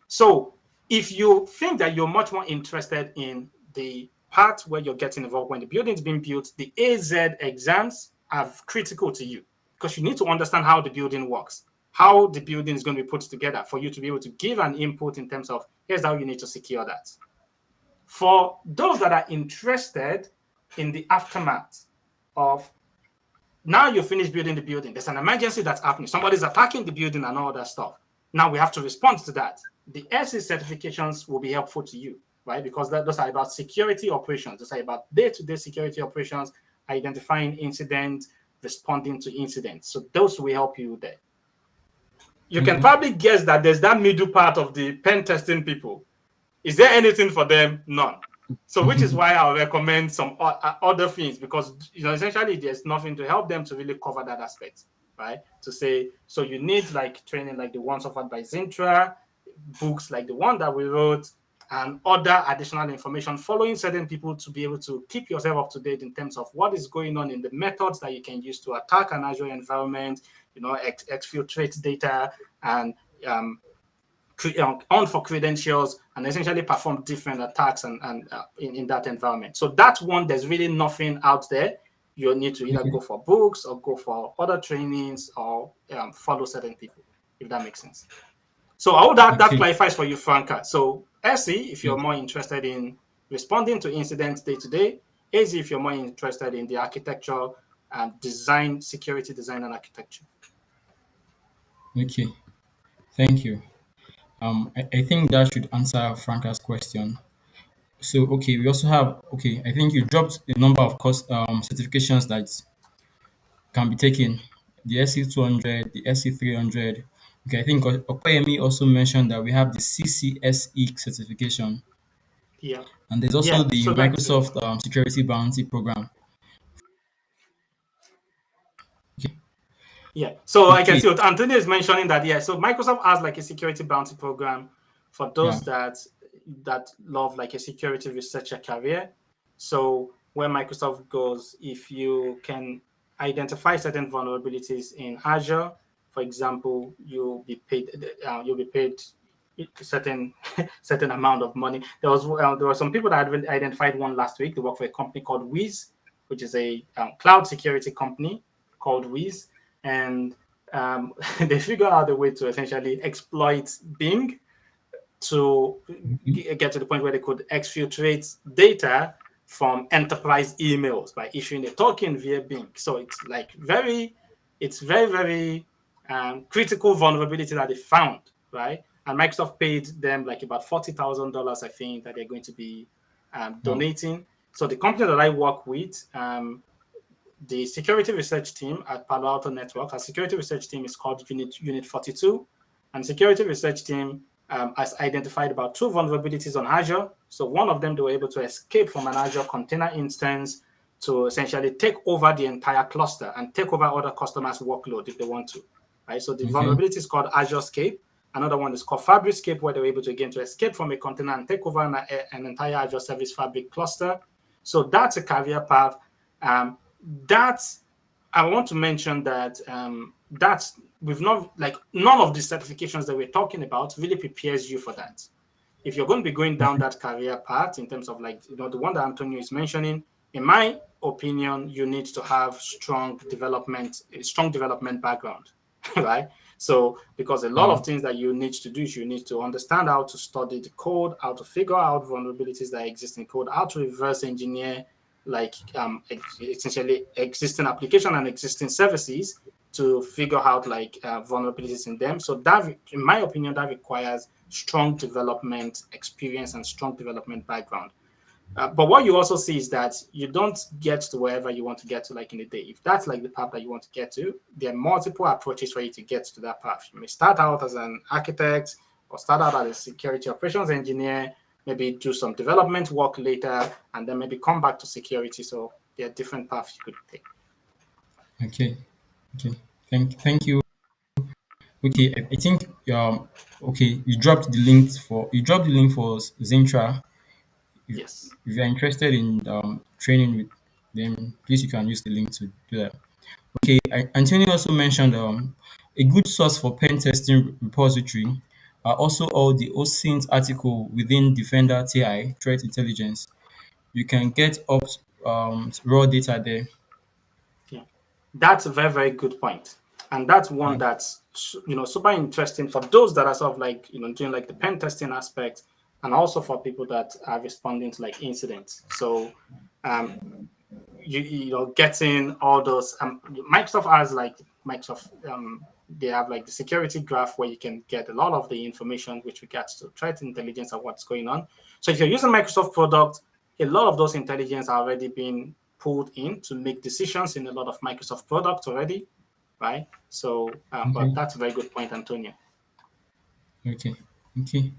So if you think that you're much more interested in the part where you're getting involved when the building's being built, the AZ exams are critical to you because you need to understand how the building works, how the building is going to be put together for you to be able to give an input in terms of here's how you need to secure that. For those that are interested in the aftermath of now you finish building the building, there's an emergency that's happening, somebody's attacking the building and all that stuff. Now we have to respond to that. The SE certifications will be helpful to you, right? Because those are about security operations. Those are about day-to-day security operations, identifying incidents, responding to incidents. So those will help you there. You can probably guess that there's that middle part of the pen testing people. Is there anything for them? None. So which is why I'll recommend some other things, because essentially there's nothing to help them to really cover that aspect, right? To say, so you need like training like the ones offered by Zintra, books like the one that we wrote, and other additional information following certain people to be able to keep yourself up to date in terms of what is going on in the methods that you can use to attack an Azure environment, exfiltrate data and on for credentials and essentially perform different attacks and in that environment. So that one, there's really nothing out there. You need to either go for books or go for other trainings or follow certain people, if that makes sense. So I hope that clarifies for you, Franca. So SE, if you're more interested in responding to incidents day to day, AZ, if you're more interested in the architecture and design, security design and architecture. Okay, thank you. I think that should answer Franca's question. So, okay, we also have, okay, I think you dropped a number of course certifications that can be taken. The SC200, the SC300. Okay, I think Okoyemi also mentioned that we have the CCSE certification. Yeah. And there's also the so Microsoft Security Bounty Program. Okay. Yeah. So I can Okay. see what Antonio is mentioning that, yeah. So Microsoft has like a security bounty program for those Yeah. that love like a security researcher career. So where Microsoft goes, if you can identify certain vulnerabilities in Azure, for example, you'll be paid certain certain amount of money. There were some people that had identified one last week. They work for a company called Wiz, which is a cloud security company called Wiz, and they figure out a way to essentially exploit Bing to get to the point where they could exfiltrate data from enterprise emails by issuing a token via Bing. So it's like very critical vulnerability that they found, right? And Microsoft paid them like about $40,000, I think, that they're going to be donating. So the company that I work with, the security research team at Palo Alto Networks, our security research team is called Unit 42, and security research team has identified about 2 vulnerabilities on Azure. So one of them, they were able to escape from an Azure container instance to essentially take over the entire cluster and take over other customers' workload if they want to, right? So the vulnerability is called AzureScape. Another one is called FabricScape, where they were able to, again, to escape from a container and take over an entire Azure Service Fabric cluster. So that's a career path. That's I want to mention that that's we've not like none of the certifications that we're talking about really prepares you for that. If you're going to be going down that career path in terms of like the one that Antonio is mentioning, in my opinion, you need to have a strong development background, right? So because a lot of things that you need to do is you need to understand how to study the code, how to figure out vulnerabilities that exist in code, how to reverse engineer like essentially existing application and existing services to figure out like vulnerabilities in them. So that, in my opinion, that requires strong development experience and strong development background. But what you also see is that you don't get to wherever you want to get to like in a day. If that's like the path that you want to get to, there are multiple approaches for you to get to that path. You may start out as an architect or start out as a security operations engineer, maybe do some development work later, and then maybe come back to security. So there are different paths you could take. Okay. Okay. Thank you. Okay, I think okay, you dropped the link for Zintra. If, Yes. if you're interested in training with them, please you can use the link to do that. Okay, Antonio also mentioned a good source for pen testing repository are also all the OSINT article within Defender TI threat intelligence. You can get up raw data there. Yeah. That's a very, very good point. And that's one Uh, that's super interesting for those that are sort of like doing like the pen testing aspect, and also for people that are responding to like incidents. So um getting all those Microsoft has like Microsoft they have like the security graph where you can get a lot of the information with regards to threat intelligence and what's going on. So if you're using Microsoft product, a lot of those intelligence are already being pulled in to make decisions in a lot of Microsoft products already, right? So but okay, that's a very good point, Antonio. okay, okay.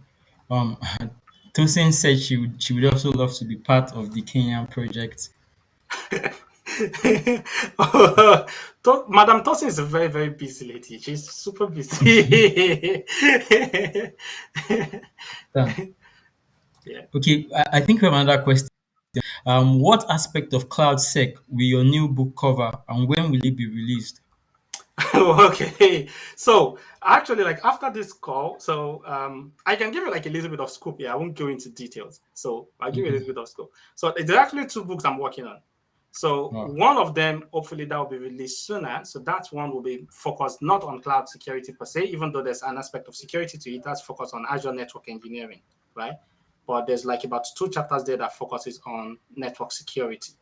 Um, Tosin said she would also love to be part of the Kenyan project. Madam Tosin is a very, very busy lady. She's super busy. Yeah. Yeah. Okay, I think we have another question. What aspect of CloudSec will your new book cover, and when will it be released? Okay. So actually, like after this call, so I can give you like a little bit of scoop here. I won't go into details. So I'll give you a Okay. little bit of scope. So there's actually two books I'm working on. So Wow. one of them, hopefully, that will be released sooner. So that one will be focused not on cloud security per se, even though there's an aspect of security to it. That's focused on Azure network engineering, right? But there's like about two chapters there that focuses on network security,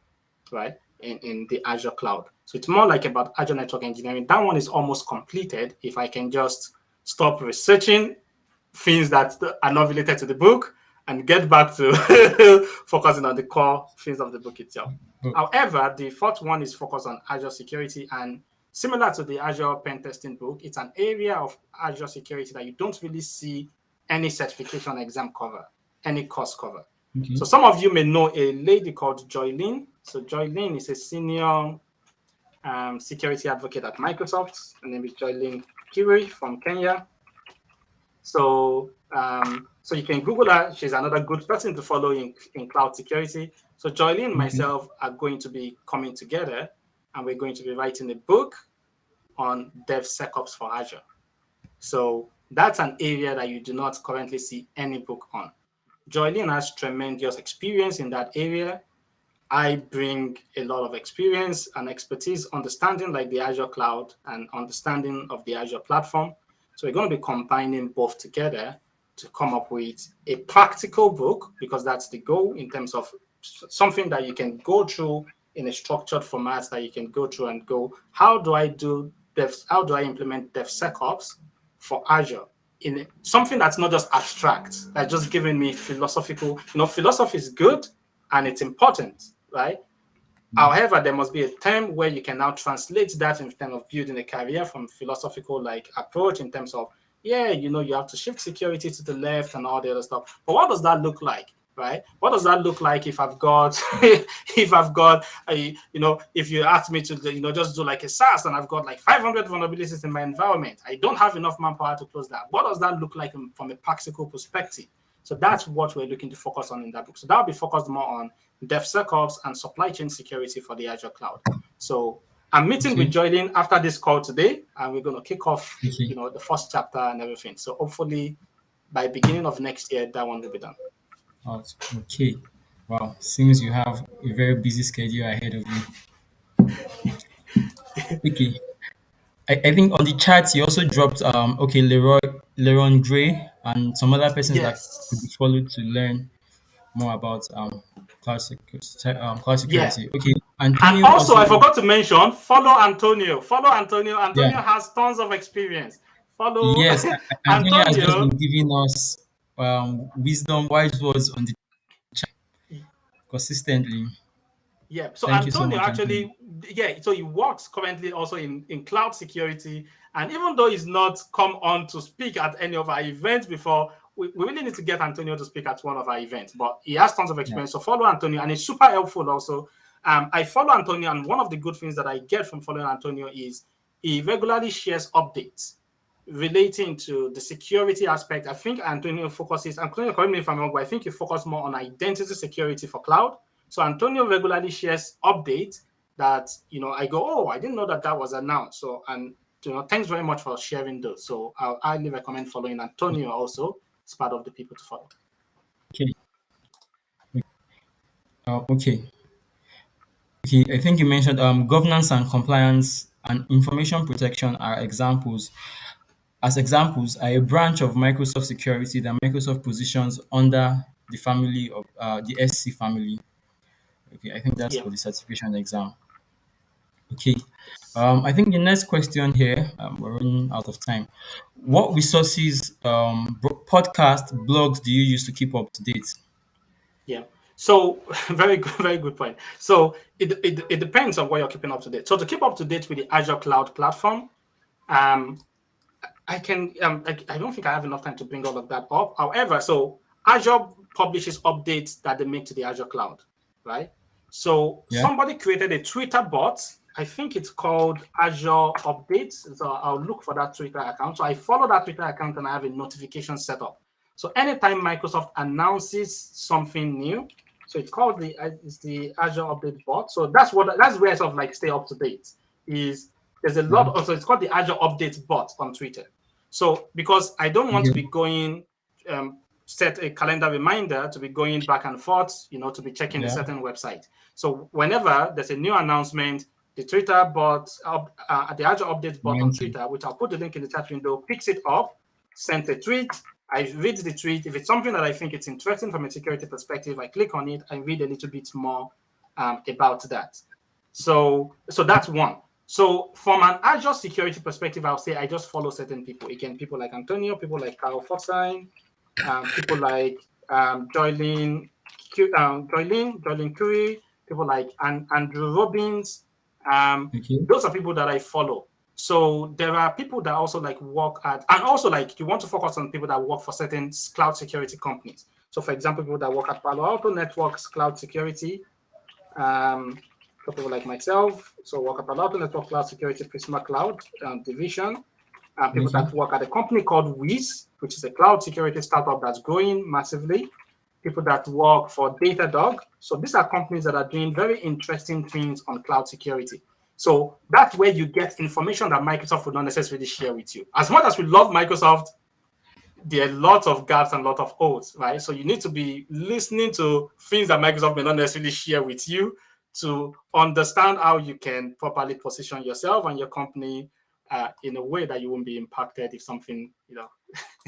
right? In the Azure cloud. So it's more like about Azure network engineering. That one is almost completed. If I can just stop researching things that are not related to the book and get back to focusing on the core things of the book itself. Oh, However, the fourth one is focused on Azure security, and similar to the Azure pen testing book, it's an area of Azure security that you don't really see any certification exam cover, any course cover. okay. So some of you may know a lady called Joy Lin. So Joy Lin is a senior security advocate at Microsoft. Her name is Joy Lin Kiwi from Kenya. So so you can Google her. She's another good person to follow in cloud security. So Joylene and Okay. myself are going to be coming together, and we're going to be writing a book on DevSecOps for Azure. So that's an area that you do not currently see any book on. Joylene has tremendous experience in that area. I bring a lot of experience and expertise, understanding like the Azure cloud and understanding of the Azure platform. So we're going to be combining both together to come up with a practical book, because that's the goal in terms of something that you can go through in a structured format, that you can go through and go, how do I do how do I implement DevSecOps for Azure? In something that's not just abstract, that's just giving me philosophical, philosophy is good and it's important, right? However, there must be a term where you can now translate that in terms of building a career from philosophical like approach in terms of, yeah, you have to shift security to the left and all the other stuff. But what does that look like? Right? What does that look like if I've got if I've got a, if you ask me to just do like a SaaS and I've got like 500 vulnerabilities in my environment, I don't have enough manpower to close that. What does that look like from a practical perspective? So that's what we're looking to focus on in that book. So that'll be focused more on DevSecOps and supply chain security for the Azure cloud. So I'm meeting with Okay. Joylene after this call today, and we're going to kick off, Okay. the first chapter and everything. So hopefully by beginning of next year, that one will be done. Okay. Wow. Seems you have a very busy schedule ahead of you. Okay. I think on the chat you also dropped okay, Leron Gray and some other persons that could be Yes. followed to learn more about cloud Yeah. security. Okay. And Antonio also, also I forgot to mention, follow Antonio. Follow Antonio. yeah. Antonio has tons of experience. follow Yes, Antonio has just been Antonio. giving us wisdom, wise words on the consistently. Yeah. So Thank you so Antonio much, Antonio. actually, yeah. So he works currently also in cloud security, and even though he's not come on to speak at any of our events before, we really need to get Antonio to speak at one of our events. But he has tons of Yeah. experience. So follow Antonio, and it's super helpful also. I follow Antonio, and one of the good things that I get from following Antonio is he regularly shares updates relating to the security aspect. I think Antonio focuses, Antonio, correct me if I'm wrong, but I think you focus more on identity security for cloud. So Antonio regularly shares updates that, I go, oh, I didn't know that that was announced. So, and, thanks very much for sharing those. So I'll highly recommend following Antonio also. It's part of the people to follow. Okay. Okay. Okay. I think you mentioned governance and compliance and information protection are examples. As examples, are a branch of Microsoft security that Microsoft positions under the family of the SC family. Okay, I think that's Yeah. for the certification exam. Okay. Yes. I think the next question here, we're running out of time. What resources, podcast, blogs do you use to keep up to date? Yeah. So very good point. So it depends on what you're keeping up to date. So to keep up to date with the Azure Cloud Platform, um, I don't think I have enough time to bring all of that up. However, so Azure publishes updates that they make to the Azure cloud, right? So Yeah. somebody created a Twitter bot. I think it's called Azure Updates. So I'll look for that Twitter account. So I follow that Twitter account and I have a notification set up. So anytime Microsoft announces something new, so it's the Azure Update bot. So that's where I sort of like stay up to date. Is there's a Yeah. lot also it's called the Azure Update bot on Twitter. So because I don't want to be Okay. going set a calendar reminder to be going back and forth, to be checking a Yeah. certain website. So whenever there's a new announcement, the Twitter bot, the Azure Update bot on Reminds you. Twitter, which I'll put the link in the chat window, picks it up, sends a tweet. I read the tweet. If it's something that I think it's interesting from a security perspective, I click on it. I read a little bit more about that. So that's one. So from an Azure security perspective, I'll say I just follow certain people. Again, people like Antonio, people like Carl Forsyth, people like Joylene Curry, people like Andrew Robbins. Okay. Those are people that I follow. So there are people that also like work at, and also like you want to focus on people that work for certain cloud security companies. So for example, people that work at Palo Alto Networks Cloud Security, for people like myself, so work at Palo Alto Network Cloud Security Prisma Cloud division, people Okay. that work at a company called Wiz, which is a cloud security startup that's growing massively, people that work for Datadog. So these are companies that are doing very interesting things on cloud security. So that's where you get information that Microsoft would not necessarily share with you. As much as we love Microsoft, there are lots of gaps and a lot of holes, right? So you need to be listening to things that Microsoft may not necessarily share with you to understand how you can properly position yourself and your company in a way that you won't be impacted if something,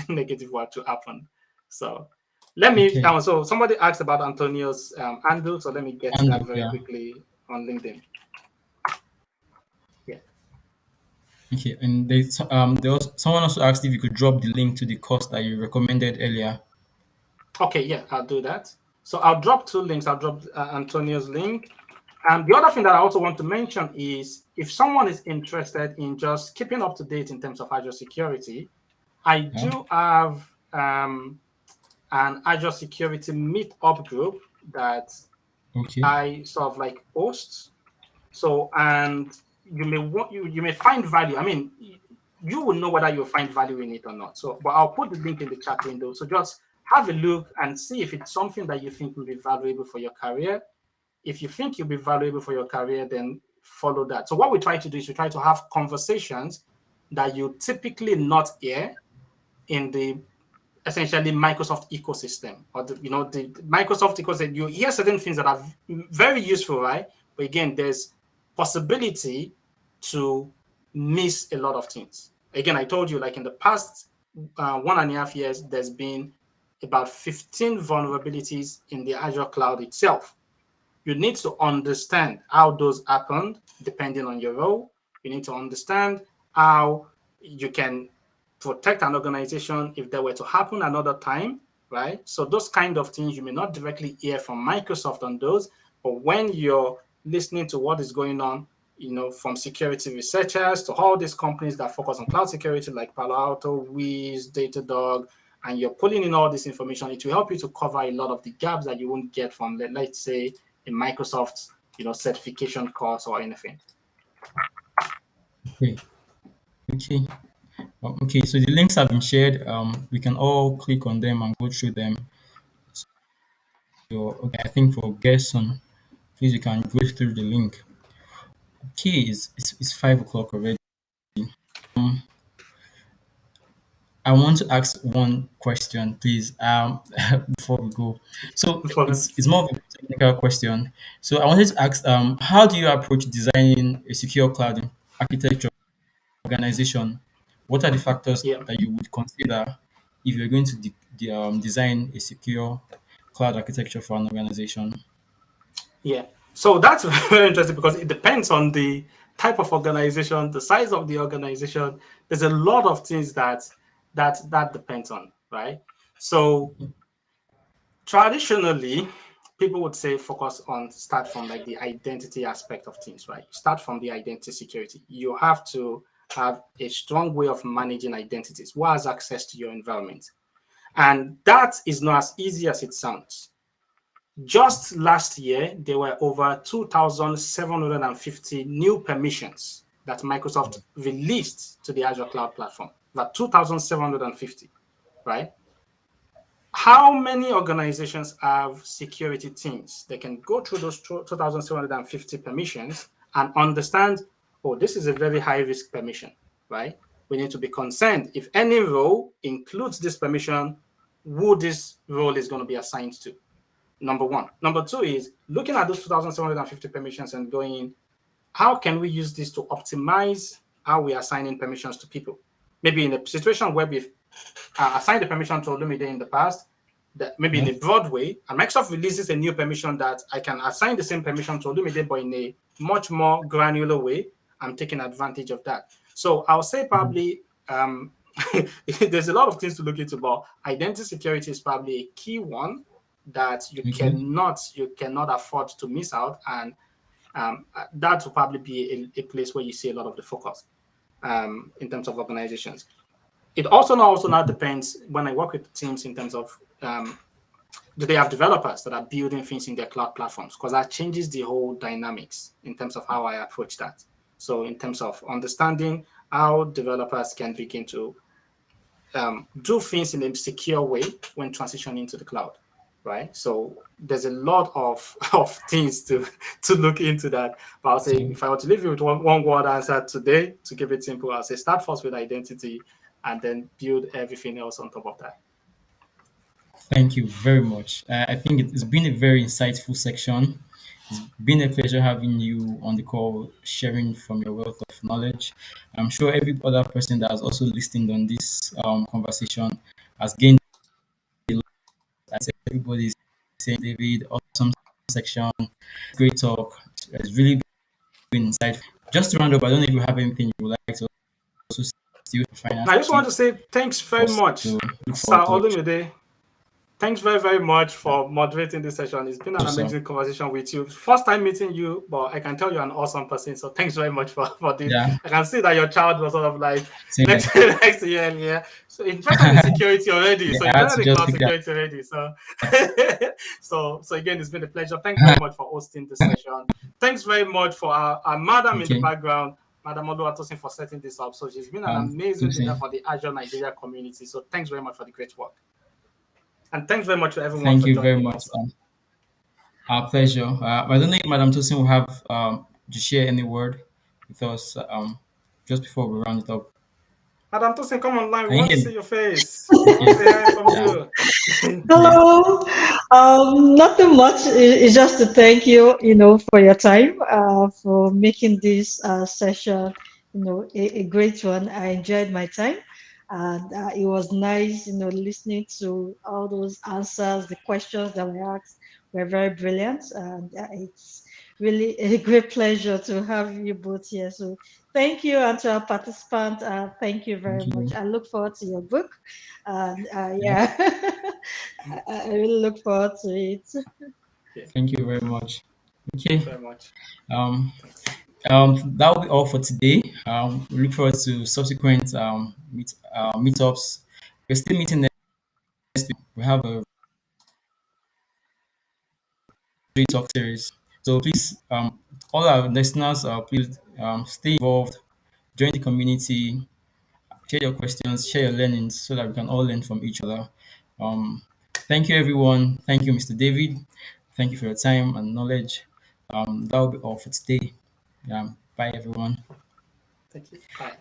negative were to happen. So let me. Okay. So somebody asked about Antonio's handle, so let me get And that very yeah. quickly on LinkedIn. Yeah. Okay. And someone also asked if you could drop the link to the course that you recommended earlier. Okay. Yeah, I'll do that. So I'll drop two links. I'll drop Antonio's link. And the other thing that I also want to mention is if someone is interested in just keeping up to date in terms of Azure security, I Yeah. do have an Azure security meetup group that Okay. I sort of like host. So, and you may find value. I mean, you will know whether you'll find value in it or not. So, but I'll put the link in the chat window. So just have a look and see if it's something that you think will be valuable for your career. If you think you'll be valuable for your career, then follow that. So what we try to do is we try to have conversations that you typically not hear in the essentially Microsoft ecosystem or the Microsoft ecosystem. You hear certain things that are very useful, right? But again, there's possibility to miss a lot of things. Again, I told you, like in the past 1.5 years, there's been about 15 vulnerabilities in the Azure cloud itself. You need to understand how those happened depending on your role. You need to understand how you can protect an organization if there were to happen another time, right? So those kind of things you may not directly hear from Microsoft on those, but when you're listening to what is going on, from security researchers to all these companies that focus on cloud security like Palo Alto, Wiz, Datadog, and you're pulling in all this information, it will help you to cover a lot of the gaps that you won't get from, let's say, a Microsoft, certification course or anything. Okay. Okay. Okay. So the links have been shared. We can all click on them and go through them. So okay, I think for Gerson, please you can go through the link. Okay, it's 5 o'clock already. Um, I want to ask one question, please, before we go. So No problem. it's more of a technical question. So I wanted to ask, how do you approach designing a secure cloud architecture organization? What are the factors Yeah. that you would consider if you're going to design a secure cloud architecture for an organization? Yeah. So that's very interesting because it depends on the type of organization, the size of the organization. There's a lot of things that depends on, right? So traditionally, people would say focus on start from like the identity aspect of things, right? Start from the identity security. You have to have a strong way of managing identities. Who has access to your environment? And that is not as easy as it sounds. Just last year, there were over 2,750 new permissions that Microsoft released to the Azure Cloud Platform. About 2,750, right? How many organizations have security teams? They can go through those 2,750 permissions and understand, oh, this is a very high risk permission, right? We need to be concerned if any role includes this permission, who this role is going to be assigned to. Number one. Number two is looking at those 2,750 permissions and going, how can we use this to optimize how we are assigning permissions to people? Maybe in a situation where we've assigned the permission to Olumide in the past, that maybe in Yeah. a broad way, and Microsoft releases a new permission that I can assign the same permission to Olumide, but in a much more granular way. I'm taking advantage of that. So I'll say probably there's a lot of things to look into, but identity security is probably a key one that you Okay. cannot afford to miss out, and that will probably be a place where you see a lot of the focus in terms of organizations. It also now depends when I work with teams in terms of do they have developers that are building things in their cloud platforms, because that changes the whole dynamics in terms of how I approach that. So in terms of understanding how developers can begin to do things in a secure way when transitioning to the cloud, right? So there's a lot of things to look into that. But I'll say So if I were to leave you with one word answer today, to keep it simple, I'll say start first with identity and then build everything else on top of that. thank you very much. I think it's been a very insightful section. It's been a pleasure having you on the call, sharing from your wealth of knowledge. I'm sure every other person that has also listened on this conversation has gained a lot. I said everybody's saying David, awesome section, great talk. It's really been insightful. Just to round up, I don't know if you have anything you would like to also still finance I just want key to say thanks for very us much, to look Sir forward to it. Olumide. Thanks very, very much for moderating this session. It's been an So amazing conversation with you. First time meeting you, but I can tell you're an awesome person. So thanks very much for this. yeah, I can see that your child was sort of like same here. next year and yeah. So interested in security already. Yeah, So I had interested to in just cloud pick that. security already. So so again, it's been a pleasure. Thanks very much for hosting this session. Thanks very much for our madam in the Okay. background. Madam Oluwatosin for setting this up. So she's been an To amazing leader say for the Azure Nigeria community. So thanks very much for the great work. And thanks very much to everyone thank for you very joining much. also. Our pleasure. I don't know if Madam Tosin will have to share any word with us just before we round it up. Madam Tosin, come online. We Can you want to hear see me? your face. We want to Okay. hear from Yeah. you. Okay. Hello. Nothing much. It's just to thank you, for your time, for making this session, a great one. I enjoyed my time, and it was nice, listening to all those answers. The questions that were asked were very brilliant, and it's really a great pleasure to have you both here. So Thank you, and to our participant, thank you very Thank much. you. I look forward to your book. And Yeah. yeah, I really look forward to it. Yeah. Thank you very much. Thank you Okay. very much. Um, Thanks. that will be all for today. We look forward to subsequent meetups. We're still meeting next week. We have a Azure Talk series. So please, all our listeners, please stay involved, join the community, share your questions, share your learnings, so that we can all learn from each other. Thank you, everyone. Thank you, Mr. David. Thank you for your time and knowledge. That will be all for today. Bye, everyone. Thank you. Bye.